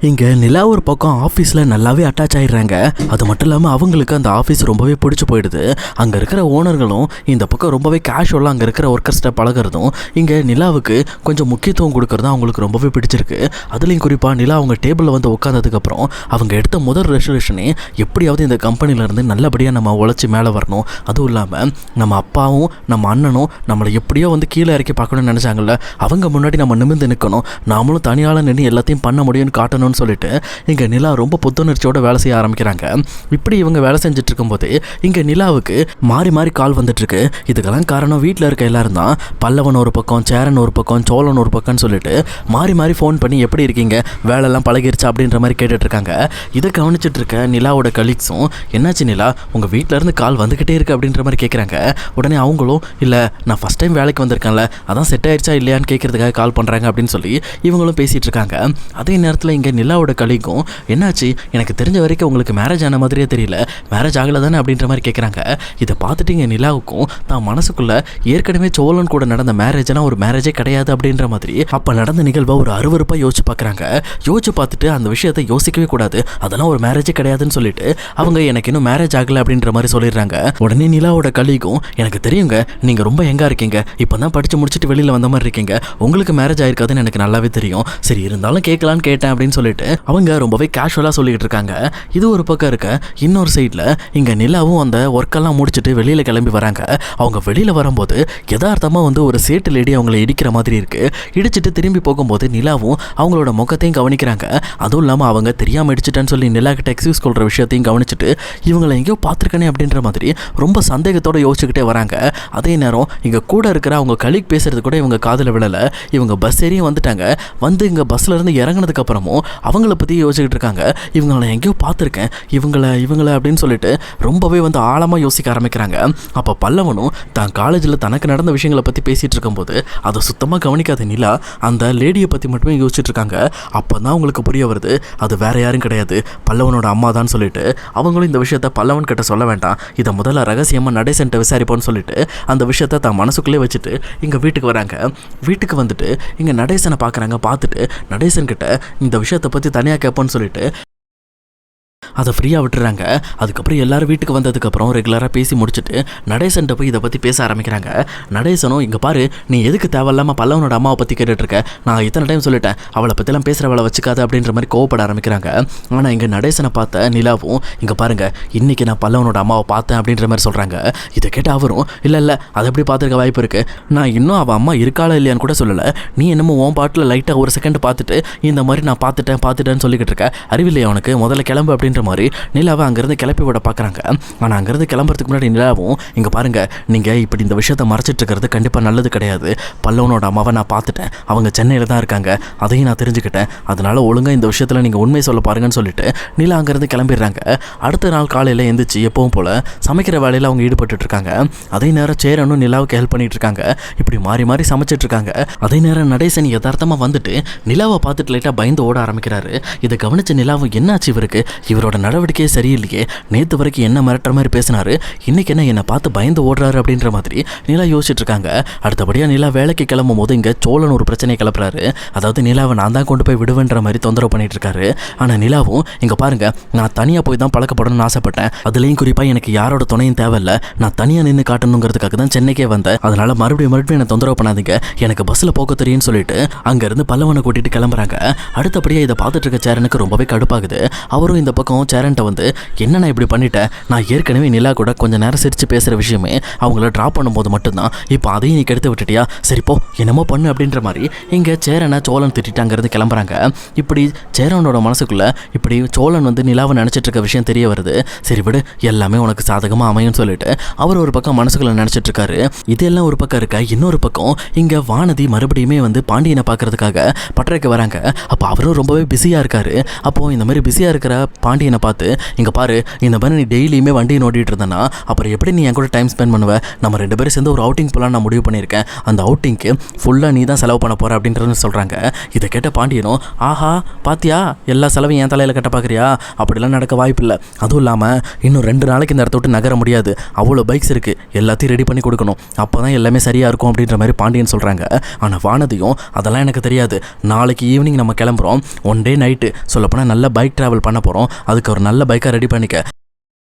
இங்கே நிலா ஒரு பக்கம் ஆஃபீஸில் நல்லாவே அட்டாச் ஆகிடுறாங்க. அது மட்டும் இல்லாமல் அவங்களுக்கு அந்த ஆஃபீஸ் ரொம்பவே பிடிச்சி போயிடுது. அங்கே இருக்கிற ஓனர்களும் இந்த பக்கம் ரொம்பவே கேஷுவலாக அங்கே இருக்கிற ஒர்க்கர்ஸ்ட்டை பழகிறதும் இங்கே நிலாவுக்கு கொஞ்சம் முக்கியத்துவம் கொடுக்குறதும் அவங்களுக்கு ரொம்பவே பிடிச்சிருக்கு. அதுலேயும் குறிப்பாக நிலா அவங்க டேபிளில் வந்து உட்காந்ததுக்கப்புறம் அவங்க எடுத்த முதல் ரெசல்யூஷனே எப்படியாவது இந்த கம்பெனிலேருந்து நல்லபடியாக நம்ம உழைச்சி மேலே வரணும். அதுவும் இல்லாமல் நம்ம அப்பாவும் நம்ம அண்ணனும் நம்மளை எப்படியோ வந்து கீழே இறக்கி பார்க்கணும்னு நினச்சாங்கல்ல, அவங்க முன்னாடி நம்ம நிமிர்ந்து நிற்கணும், நாமளும் தனியால் நின்று எல்லாத்தையும் பண்ண முடியும்னு காட்டணும் சொல்லிட்டு இங்க நிலா ரொம்ப புத்துணர்ச்சியோட வேலை செய்ய ஆரம்பிக்கிறாங்க. இப்படி இவங்க வேலை செஞ்சுட்டு இருக்கும்போது இங்க நிலாவுக்கு மாறி மாறி கால் வந்துட்டு இருக்கு. இதுக்கெல்லாம் காரணம் வீட்டில் இருக்க எல்லாரும் தான். பல்லவன் ஒரு பக்கம், சேரன் ஒரு பக்கம், சோழன் ஒரு பக்கம்னு சொல்லிட்டு மாறி மாறி ஃபோன் பண்ணி எப்படி இருக்கீங்க, வேலையெல்லாம் பழகிருச்சா அப்படின்ற மாதிரி கேட்டுட்டு இருக்காங்க. இதை கவனிச்சுட்டு இருக்க நிலாவோட கலீக்ஸும் என்னாச்சு நிலா, உங்க வீட்டில இருந்து கால் வந்துகிட்டே இருக்கு அப்படின்ற மாதிரி கேட்குறாங்க. உடனே அவங்களும் இல்லை நான் ஃபர்ஸ்ட் டைம் வேலைக்கு வந்திருக்கேன்ல, அதான் செட் ஆயிடுச்சா இல்லையான்னு கேட்கறதுக்காக கால் பண்றாங்க அப்படின்னு சொல்லி இவங்களும் பேசிட்டு இருக்காங்க. அதே நேரத்தில் இங்கே நிலாவோட கலிக்கும் என்னாச்சு, எனக்கு தெரிஞ்ச வரைக்கும் உங்களுக்கு மேரேஜ் ஆன மாதிரியே தெரியல, மேரேஜ் ஆகலை தானே அப்படின்ற மாதிரி கேட்குறாங்க. இதை பார்த்துட்டு இங்கே நிலாவுக்கும் தான் மனசுக்குள்ள ஏற்கனவே சோழன் கூட நடந்த மேரேஜ்னா ஒரு மேரேஜே கிடையாது அப்படின்ற மாதிரி அப்போ நடந்த நிகழ்வை ஒரு அருவருப்பாக யோசிச்சு பார்க்குறாங்க. யோசிச்சு பார்த்துட்டு அந்த விஷயத்தை யோசிக்கவே கூடாது, அதெல்லாம் ஒரு மேரேஜே கிடையாதுன்னு சொல்லிட்டு அவங்க எனக்கு இன்னும் மேரேஜ் ஆகலை அப்படின்ற மாதிரி சொல்லிடுறாங்க. உடனே நிலாவோட கலிக்கும் எனக்கு தெரியுங்க, நீங்கள் ரொம்ப எங்கே இருக்கீங்க, இப்போ தான் படித்து முடிச்சுட்டு வெளியில் வந்த மாதிரி இருக்கீங்க, உங்களுக்கு மேரேஜ் ஆயிருக்காதுன்னு எனக்கு நல்லாவே தெரியும், சரி இருந்தாலும் கேட்கலான்னு கேட்டேன் அப்படின்னு சொல்லிட்டு அவங்க ரொம்பவே கேஷுவலாக சொல்லிக்கிட்டு இருக்காங்க. இது ஒரு பக்கம் இருக்க, இன்னொரு சைடில் இங்கே நிலாவும் அந்த ஒர்க்கெல்லாம் முடிச்சுட்டு வெளியில் கிளம்பி வராங்க. அவங்க வெளியில் வரும்போது யதார்த்தமாக வந்து ஒரு சேட்டு லேடி அவங்கள இடிக்கிற மாதிரி இருக்கு. இடிச்சிட்டு திரும்பி போகும்போது நிலாவும் அவங்களோட முகத்தையும் கவனிக்கிறாங்க. அதுவும் இல்லாமல் அவங்க தெரியாமல் இடிச்சிட்டேன்னு சொல்லி நிலா கிட்ட எக்ஸ்கியூஸ் கொள்கிற விஷயத்தையும் கவனிச்சுட்டு இவங்களை எங்கேயோ பார்த்துருக்கனே அப்படின்ற மாதிரி ரொம்ப சந்தேகத்தோடு யோசிச்சுக்கிட்டே வராங்க. அதே நேரம் இங்கே கூட இருக்கிற அவங்க கலீக் பேசுறது கூட இவங்க காதில் விழலை. இவங்க பஸ் ஏறியும் வந்துட்டாங்க. வந்து இங்கே பஸ்ஸில் இருந்து இறங்கினதுக்கு அப்புறமும் அவங்கள பற்றி யோசிச்சுக்கிட்டு இருக்காங்க. இவங்களை எங்கேயோ பார்த்துருக்கேன், இவங்களை அப்படின்னு சொல்லிட்டு ரொம்பவே வந்து ஆழமாக யோசிக்க ஆரம்பிக்கிறாங்க. அப்போ பல்லவனும் தான் காலேஜில் தனக்கு நடந்த விஷயங்களை பற்றி பேசிகிட்டு இருக்கும்போது அதை சுத்தமாக கவனிக்காத நிலா அந்த லேடியை பற்றி மட்டுமே யோசிச்சுட்டு இருக்காங்க. அப்போ தான் அவங்களுக்கு புரிய வருது, அது வேற யாரும் கிடையாது, பல்லவனோட அம்மா தான் சொல்லிட்டு அவங்களும் இந்த விஷயத்த பல்லவன் கிட்ட சொல்ல வேண்டாம், இதை முதல்ல ரகசியமாக நடேசன்ட்ட விசாரிப்போன்னு சொல்லிட்டு அந்த விஷயத்த தான் மனசுக்குள்ளே வச்சுட்டு இங்கே வீட்டுக்கு வராங்க. வீட்டுக்கு வந்துட்டு இங்கே நடேசனை பார்க்குறாங்க. பார்த்துட்டு நடேசன் கிட்ட இந்த விஷயத்தை பற்றி தனியாக கேட்போன்னு சொல்லிட்டு அதை ஃப்ரீயாக விட்டுறாங்க. அதுக்கப்புறம் எல்லாரும் வீட்டுக்கு வந்ததுக்கப்புறம் ரெகுலராக பேசி முடிச்சுட்டு நடேசன்ட்ட போய் இதை பற்றி பேச ஆரம்பிக்கிறாங்க. நடேசனும் இங்கே பாரு, நீ எதுக்கு தேவையில்லாமல் பல்லவனோட அம்மாவை பற்றி கேட்டுட்ருக்க, நான் இத்தனை டைம் சொல்லிட்டேன், அவளை பற்றிலாம் பேசுகிறவளை வச்சுக்காது அப்படின்ற மாதிரி கோவப்பட ஆரம்பிக்கிறாங்க. ஆனால் இங்கே நடேசனை பார்த்த நிலாவும் இங்கே பாருங்கள், இன்றைக்கி நான் பல்லவனோட அம்மாவை பார்த்தேன் அப்படின்ற மாதிரி சொல்கிறாங்க. இதை கேட்டு அவரும் இல்லை அதை எப்படி பார்த்துருக்க வாய்ப்பு இருக்குது, நான் இன்னும் அவள் அம்மா இருக்காளா இல்லையான்னு கூட சொல்லலை, நீ என்னமோ உன் பாட்டில் லைட்டாக ஒரு செகண்ட் பார்த்துட்டு இந்த மாதிரி நான் பார்த்துட்டேன்னு சொல்லிக்கிட்டு இருக்க, அறிவில்லையா உனக்கு, முதல்ல கிளம்பு அப்படின்ற மாதிரி நிலாவை அங்கேருந்து கிளப்பி விட பார்க்குறாங்க. ஆனால் அங்கேருந்து கிளம்புறதுக்கு முன்னாடி நிலாவும் இங்கே பாருங்கள், நீங்கள் இப்படி இந்த விஷயத்தை மறைச்சிட்டு இருக்கிறது கண்டிப்பாக நல்லது கிடையாது, பல்லவனோட அம்மாவை நான் பார்த்துட்டேன், அவங்க சென்னையில் தான் இருக்காங்க, அதையும் நான் தெரிஞ்சுக்கிட்டேன், அதனால் ஒழுங்காக இந்த விஷயத்தில் நீங்கள் உண்மை சொல்ல பாருங்கன்னு சொல்லிட்டு நிலா அங்கேருந்து கிளம்பிடுறாங்க. அடுத்த நாள் காலையில் எழுந்திரிச்சு எப்பவும் போல் சமைக்கிற வேலையில் அவங்க ஈடுபட்டு இருக்காங்க. அதே நேரம் சேரனும் நிலாவுக்கு ஹெல்ப் பண்ணிட்டு இருக்காங்க. இப்படி மாறி மாறி சமைச்சிட்டு இருக்காங்க. அதே நேரம் நடேசன் யதார்த்தமாக வந்துட்டு நிலாவை பார்த்துட்டு லைட்டாக பயந்து ஓட ஆரம்பிக்கிறாரு. இதை கவனிச்ச நிலாவும் என்னாச்சு இவருக்கு, இவரோட நடவடிக்கையே சரியில்லையே, நேற்று வரைக்கும் என்ன மிரட்டுற மாதிரி பேசினாரு, இன்னைக்கு என்னை பார்த்து பயந்து ஓடுறாரு அப்படின்ற மாதிரி நிலா யோசிச்சுட்டு இருக்காங்க. அடுத்தபடியாக நிலா வேலைக்கு கிளம்பும் போது இங்கே சோழன் ஒரு பிரச்சனையை கிளப்புறாரு. அதாவது நிலாவை நான் தான் கொண்டு போய் விடுவேன்ற மாதிரி தொந்தரவு பண்ணிட்டு இருக்காரு. ஆனால் நிலாவும் இங்கே பாருங்க, நான் தனியாக போய் தான் பழக்கப்படணும்னு ஆசைப்பட்டேன், அதுலேயும் குறிப்பாக எனக்கு யாரோட துணையும் தேவையில்லை, நான் தனியாக நின்று காட்டணுங்கிறதுக்காக தான் சென்னைக்கே வந்தேன், அதனால மறுபடியும் என்னை தொந்தரவு பண்ணாதீங்க, எனக்கு பஸ்ஸில் போக தெரியும்னு சொல்லிட்டு அங்கேருந்து பல்லவனை கூட்டிட்டு கிளம்புறாங்க. அடுத்தபடியாக இதை பார்த்துட்டு இருக்க சேரனுக்கு ரொம்பவே கடுப்பாகுது. அவரும் இந்த பக்கம் சேரன்ட்ட வந்து என்னென்ன இப்படி பண்ணிட்டேன், நான் ஏற்கனவே நிலா கூட கொஞ்சம் நேரம் சிரித்து பேசுகிற விஷயமே அவங்கள ட்ராப் பண்ணும்போது மட்டும்தான், இப்போ அதையும் நீ கெடுத்து விட்டுட்டியா, சரிப்போ என்னமோ பண்ணு அப்படின்ற மாதிரி இங்கே சேரனை சோழன் திட்டிட்டு அங்கேருந்து கிளம்புறாங்க. இப்படி சேரனோட மனசுக்குள்ளே இப்படி சோழன் வந்து நிலாவை நினச்சிட்டு இருக்க விஷயம் தெரிய வருது. சரி விடு, எல்லாமே உனக்கு சாதகமாக அமையும் சொல்லிட்டு அவர் ஒரு பக்கம் மனசுக்குள்ளே நினச்சிட்டு இருக்காரு. இதெல்லாம் ஒரு பக்கம் இருக்க, இன்னொரு பக்கம் இங்கே வானதி மறுபடியுமே வந்து பாண்டியனை பார்க்கறதுக்காக பட்டறைக்கு வராங்க. அப்போ அவரும் ரொம்பவே பிஸியாக இருக்காரு. அப்போது இந்த மாதிரி பிஸியாக இருக்கிற பாண்டியனை பாண்டியனை பார்த்து, இங்கே பாரு, இந்த மாதிரி நீ டெய்லியுமே வண்டியை ஓட்டிகிட்டு இருந்தேன்னா அப்புறம் எப்படி நீ என் கூட டைம் ஸ்பெண்ட் பண்ணுவ? நம்ம 2 பேரும் சேர்ந்து ஒரு அவுட்டிங் போகலாம் நான் முடிவு பண்ணியிருக்கேன். அந்த அவுட்டிங்க்கு ஃபுல்லாக நீ தான் செலவு பண்ண போகிற அப்படின்றதுன்னு சொல்கிறாங்க. இதை கேட்ட பாண்டியனும், ஆஹா பாத்தியா, எல்லா செலவையும் என் தலையில் கட்ட பார்க்குறியா? அப்படிலாம் நடக்க வாய்ப்பு இல்லை. அதுவும் இல்லாமல் இன்னும் 2 நாளைக்கு இந்த இடத்த விட்டு நகர முடியாது. அவ்வளோ பைக்ஸ் இருக்குது, எல்லாத்தையும் ரெடி பண்ணி கொடுக்கணும். அப்போ தான் எல்லாமே சரியாக இருக்கும் அப்படின்ற மாதிரி பாண்டியன் சொல்கிறாங்க. ஆனால் வானதியும், அதெல்லாம் எனக்கு தெரியாது. நாளைக்கு ஈவினிங் நம்ம கிளம்புறோம். 1 டே நைட்டு சொல்லப்போனால் நல்ல பைக் ட்ராவல் பண்ண போகிறோம். அதுக்கு ஒரு நல்ல பைக்காக ரெடி பண்ணிக்க.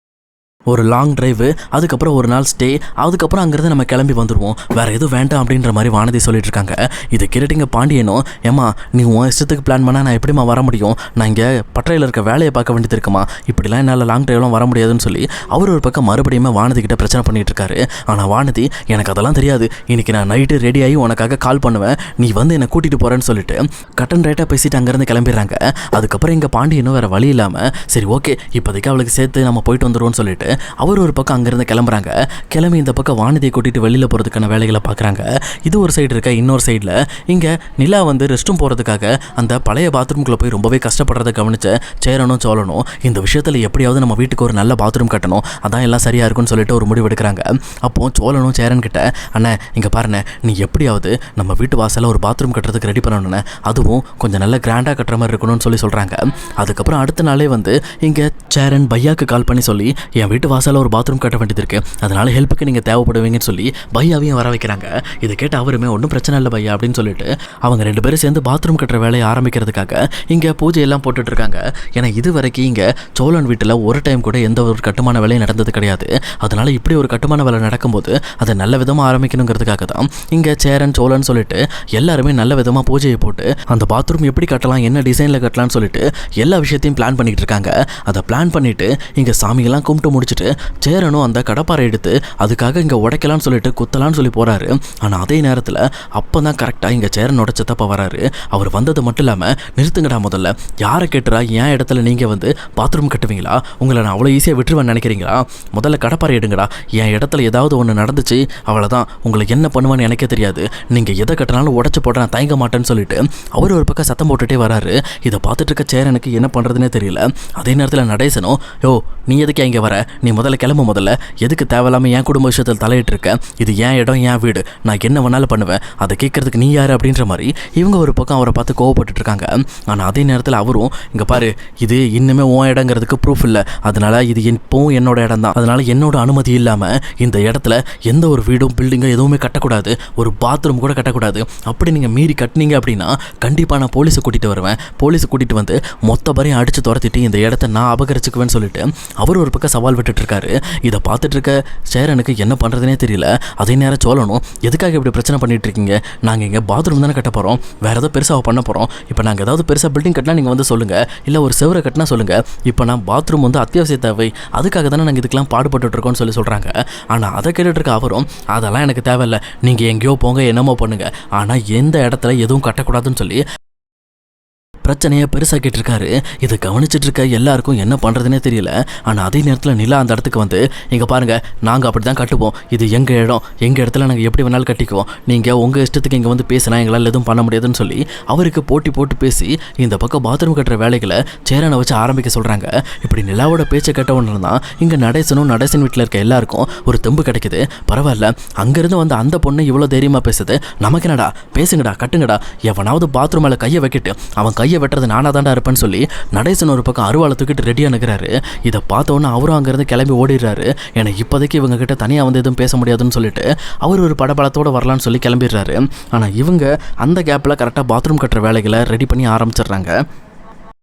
ஒரு லாங் டிரைவு, அதுக்கப்புறம் ஒரு நாள் ஸ்டே, அதுக்கப்புறம் அங்கேருந்து நம்ம கிளம்பி வந்துடுவோம். வேறு எதுவும் வேண்டாம் அப்படின்ற மாதிரி வானதி சொல்லிட்டு இருக்காங்க. இதை கேட்டுங்க பாண்டியனும், ஏம்மா நீ உன் இஷ்டத்துக்கு பிளான் பண்ணால் நான் எப்படிமா வர முடியும்? நான் இங்கே பட்டறையில் இருக்க வேலையை பார்க்க வேண்டியது இருக்குமா? இப்படிலாம் என்னால் லாங் டிரைவ்லாம் வர முடியாதுன்னு சொல்லி அவர் ஒரு பக்கம் மறுபடியும் வானதி கிட்ட பிரச்சனை பண்ணிட்டு இருக்காரு. ஆனால் வானதி, எனக்கு அதெல்லாம் தெரியாது, இன்னைக்கு நான் நைட்டு ரெடி ஆகி உனக்காக கால் பண்ணுவேன், நீ வந்து என்னை கூட்டிகிட்டு போகிறேன்னு சொல்லிட்டு கட்டன் ரைட்டாக பேசிட்டு அங்கேருந்து கிளம்பிடுறாங்க. அதுக்கப்புறம் இங்கே பாண்டியனும் வேறு வழி இல்லாமல், சரி ஓகே இப்போதைக்கு அவளுக்கு சேர்த்து நம்ம போயிட்டு வந்துடுவோம்னு சொல்லிட்டு அவர் ஒரு பக்கம் அங்கேருந்து கிளம்புறாங்க. கிளம்பி இந்த பக்கம் வானதியை கூட்டிகிட்டு வெளியில் போகிறதுக்கான வேலைகளை பார்க்குறாங்க. இது ஒரு சைடு இருக்க, இன்னொரு சைடில் இங்கே நிலா வந்து ரெஸ்ட் ரூம் போகிறதுக்காக அந்த பழைய பாத்ரூம்குள்ளே போய் ரொம்பவே கஷ்டப்படுறதை கவனிச்ச சேரனும் சோழனும், இந்த விஷயத்தில் எப்படியாவது நம்ம வீட்டுக்கு ஒரு நல்ல பாத்ரூம் கட்டணும், அதான் எல்லாம் சரியாக இருக்குன்னு சொல்லிட்டு ஒரு முடிவு எடுக்கிறாங்க. அப்போது சோழனும் சேரன் கிட்ட, அண்ணே இங்கே பாருண்ணே, நீ எப்படியாவது நம்ம வீட்டு வாசலில் ஒரு பாத்ரூம் கட்டுறதுக்கு ரெடி பண்ணணுண்ணே, அதுவும் கொஞ்சம் நல்ல கிராண்டாக கட்டுற மாதிரி இருக்கணும்னு சொல்கிறாங்க. அதுக்கப்புறம் அடுத்த நாளே வந்து இங்கே சேரன் பையாக்கு கால் பண்ணி சொல்லி, என் வீட்டு வாசலில் ஒரு பாத்ரூம் கட்ட வேண்டியது இருக்குது, அதனால் ஹெல்ப்புக்கு நீங்கள் தேவைப்படுவீங்கன்னு சொல்லி பையாவையும் வர வைக்கிறாங்க. இதை கேட்டு அவருமே ஒன்றும் பிரச்சனை இல்லை பையா அப்படின்னு சொல்லிட்டு அவங்க 2 பேரும் சேர்ந்து பாத்ரூம் கட்டுற வேலையை ஆரம்பிக்கிறதுக்காக இங்கே பூஜையெல்லாம் போட்டுட்டு இருக்காங்க. ஏன்னா இது வரைக்கும் இங்கே சோழன் வீட்டில் ஒரு டைம் கூட எந்த ஒரு கட்டுமான வேலையும் நடந்தது கிடையாது. அதனால் இப்படி ஒரு கட்டுமான வேலை நடக்கும்போது அதை நல்ல விதமாக ஆரம்பிக்கணுங்கிறதுக்காக தான் இங்கே சேரன் சோழன் சொல்லிட்டு எல்லாருமே நல்ல விதமாக பூஜையை போட்டு அந்த பாத்ரூம் எப்படி கட்டலாம், என்ன டிசைனில் கட்டலாம்னு சொல்லிட்டு எல்லா விஷயத்தையும் பிளான் பண்ணிட்டு இருக்காங்க. அதை பிளான் பண்ணிட்டு இங்கே சாமியெல்லாம் கும்பிட்டு முடிச்சுட்டு சேரனும் அந்த கடப்பாறை எடுத்து அதுக்காக இங்கே உடைக்கலான்னு சொல்லிட்டு குத்தலான்னு சொல்லி போகிறாரு. ஆனால் அதே நேரத்தில் அப்போ தான் கரெக்டாக இங்கே சேரனோட சித்தப்பா வராரு. அவர் வந்தது மட்டும் இல்லாமல், நிறுத்துங்கடா, முதல்ல யாரை கேட்டுறா என் இடத்துல நீங்கள் வந்து பாத்ரூம் கட்டுவீங்களா? உங்களை நான் அவ்வளோ ஈஸியாக விட்டுருவேன்னு நினைக்கிறீங்களா? முதல்ல கடப்பாறை எடுங்கடா, என் இடத்துல ஏதாவது ஒன்று நடந்துச்சு அவ்வளோதான், உங்களுக்கு என்ன பண்ணுவான்னு எனக்கே தெரியாது, நீங்கள் எதை கட்டினாலும் உடச்சி போட்ட நான் தயங்க மாட்டேன்னு சொல்லிட்டு அவர் ஒரு பக்கம் சத்தம் போட்டுகிட்டே வராரு. இதை பார்த்துட்டு இருக்க சேரனுக்கு என்ன பண்ணுறதுனே தெரியல. அதே நேரத்தில் நடேசனும், யோ நீ எதுக்கு இங்கே வர, நீ முதல்ல கிளம்பு, முதல்ல எதுக்கு தேவையில்லாமல் என் குடும்ப விஷயத்தில் தலையிட்டு இருக்க, இது என் இடம் என் வீடு, நான் என்ன வேணாலும் பண்ணுவேன், அதை கேட்கறதுக்கு நீ யார் அப்படின்ற மாதிரி இவங்க ஒரு பக்கம் அவரை பார்த்து கோவப்பட்டு இருக்காங்க. ஆனால் அதே நேரத்தில் அவரும், இங்கே பாரு, இது இன்னுமே உன் இடங்கிறதுக்கு ப்ரூஃப் இல்லை, அதனால இது இப்போவும் என்னோட இடம் தான், அதனால என்னோட அனுமதி இல்லாமல் இந்த இடத்துல எந்த ஒரு வீடும் பில்டிங்கும் எதுவுமே கட்டக்கூடாது, ஒரு பாத்ரூம் கூட கட்டக்கூடாது. அப்படி நீங்கள் மீறி கட்டினீங்க அப்படின்னா கண்டிப்பாக நான் போலீஸை கூட்டிகிட்டு வருவேன், போலீஸை கூட்டிகிட்டு வந்து மொத்த பறையும் அடித்து துரத்திட்டு இந்த இடத்த நான் அபகரிச்சுக்குவேன்னு சொல்லிட்டு அவர் ஒரு பக்கம் சவால் விட்டுட்டு இருக்காரு. இதை பார்த்துட்டு இருக்க சேரனுக்கு என்ன பண்ணுறதுனே தெரியல. அதே நேரம் சோழனும், எதுக்காக இப்படி பிரச்சனை பண்ணிட்டு இருக்கீங்க, நாங்கள் இங்கே பாத்ரூம் தானே கட்ட போகிறோம், வேறு ஏதோ பெருசாக பண்ண போகிறோம், இப்போ நாங்கள் ஏதாவது பெருசாக பில்டிங் கட்டினா நீங்கள் வந்து சொல்லுங்கள், இல்லை ஒரு செவரை கட்டினா சொல்லுங்கள், இப்போ நான் பாத்ரூம் வந்து அத்தியாவசிய தேவை, அதுக்காக தானே நாங்கள் இதுக்கெல்லாம் பாடுபட்டுருக்கோம்னு சொல்கிறாங்க. ஆனால் அதை கேட்டுட்டு இருக்க அவரும், அதெல்லாம் எனக்கு தேவையில்லை, நீங்கள் எங்கேயோ போங்க என்னமோ பண்ணுங்கள், ஆனால் எந்த இடத்துல எதுவும் கட்டக்கூடாதுன்னு சொல்லி பிரச்சனையை பெருசாக்கிட்டு இருக்காரு. இதை கவனிச்சிட்டு இருக்க எல்லாருக்கும் என்ன பண்ணுறதுனே தெரியல. ஆனால் அதே நேரத்தில் நிலா அந்த இடத்துக்கு வந்து, இங்கே பாருங்கள், நாங்கள் அப்படி தான் கட்டுவோம், இது எங்கள் இடம், எங்கள் இடத்துல நாங்கள் எப்படி வேணாலும் கட்டிக்குவோம், நீங்கள் உங்கள் இஷ்டத்துக்கு இங்கே வந்து பேசினா எங்களால் எதுவும் பண்ண முடியாதுன்னு சொல்லி அவருக்கு போட்டி போட்டு பேசி இந்த பக்கம் பாத்ரூம் கட்டுற வேலைகளை சேரனை வச்சு ஆரம்பிக்க சொல்கிறாங்க. இப்படி நிலாவோட பேச்சை கேட்டவொன்னு தான் இங்கே நடேசனும் நடேசன் வீட்டில் இருக்க எல்லாருக்கும் ஒரு தெம்பு கிடைக்குது. பரவாயில்ல, அங்கேருந்து வந்து அந்த பொண்ணு இவ்வளோ தைரியமாக பேசுது, நமக்கு என்னடா, பேசுங்கடா, கட்டுங்கடா, எவனாவது பாத்ரூம் மேலே கையை வைக்கிட்டு அவன் கையை வெட்டுறது நானாக தாண்டா இருப்பேன்னு சொல்லி நடேசன் ஒரு பக்கம் அருவாளை தூக்கிட்டு ரெடியாக நிற்கிறாரு. இதை பார்த்தோன்னே அவரும் அங்கேருந்து கிளம்பி ஓடிடுறாரு. ஏன்னா இப்போதைக்கு இவங்க கிட்ட தனியாக வந்து எதுவும் பேச முடியாதுன்னு சொல்லிட்டு அவர் ஒரு படபலத்தோடு வரலான்னு சொல்லி கிளம்பிடுறாரு. ஆனால் இவங்க அந்த கேப்பில் கரெக்டாக பாத்ரூம் கட்டுற வேலைகளை ரெடி பண்ணி ஆரம்பிச்சிடுறாங்க.